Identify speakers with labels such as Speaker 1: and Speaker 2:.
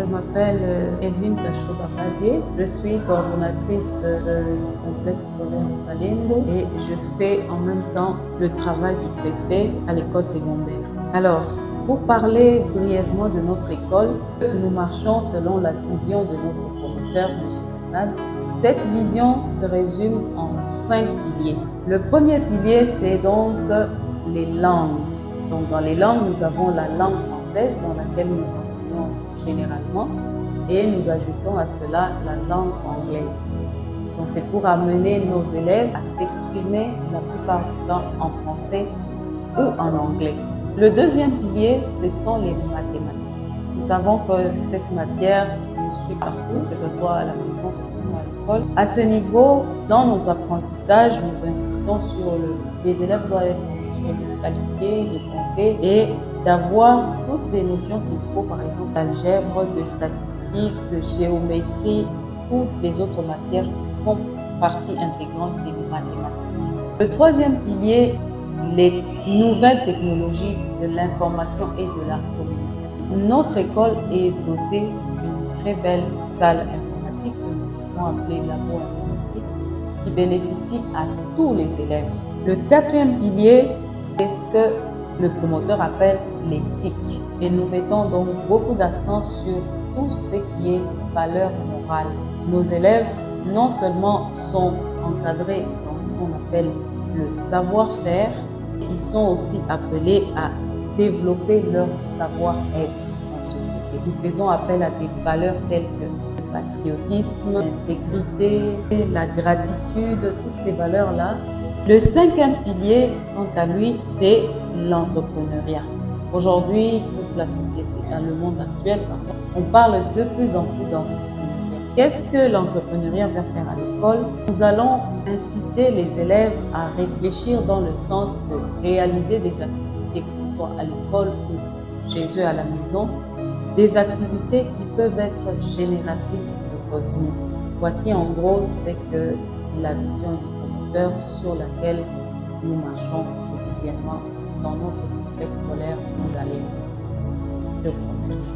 Speaker 1: m'appelle Evelyne Kashoba-Badie. Je suis coordonnatrice du complexe scolaire Zalendo et je fais en même temps le travail du préfet à l'école secondaire. Alors, pour parler brièvement de notre école, nous marchons selon la vision de notre promoteur, M. Kazad. Cette vision se résume en 5 piliers. Le premier pilier, c'est donc les langues. Donc, dans les langues, nous avons la langue française dans laquelle nous enseignons généralement et nous ajoutons à cela la langue anglaise. Donc, c'est pour amener nos élèves à s'exprimer la plupart du temps en français ou en anglais. Le deuxième pilier, ce sont les mathématiques. Nous savons que cette matière nous suit partout, que ce soit à la maison, que ce soit à l'école. À ce niveau, dans nos apprentissages, nous insistons sur les élèves doivent être en mesure de calculer, de compter et d'avoir toutes les notions qu'il faut, par exemple d'algèbre, de statistique, de géométrie, toutes les autres matières qui font partie intégrante des mathématiques. Le troisième pilier, les nouvelles technologies de l'information et de la communication. Notre école est dotée d'une très belle salle informatique que nous pouvons appeler labo informatique qui bénéficie à tous les élèves. Le quatrième pilier est ce que le promoteur appelle l'éthique et nous mettons donc beaucoup d'accent sur tout ce qui est valeur morale. Nos élèves non seulement sont encadrés dans ce qu'on appelle le savoir-faire, ils sont aussi appelés à développer leur savoir-être en société. Nous faisons appel à des valeurs telles que le patriotisme, l'intégrité, la gratitude, toutes ces valeurs-là. Le cinquième pilier, quant à lui, c'est l'entrepreneuriat. Aujourd'hui, toute la société, dans le monde actuel, on parle de plus en plus d'entrepreneuriat. Qu'est-ce que l'entrepreneuriat va faire à l'école? Nous allons inciter les élèves à réfléchir dans le sens de réaliser des activités, que ce soit à l'école ou chez eux à la maison, des activités qui peuvent être génératrices de revenus. Voici en gros ce que la vision du promoteur sur laquelle nous marchons quotidiennement dans notre complexe scolaire Zalendo. Je vous remercie.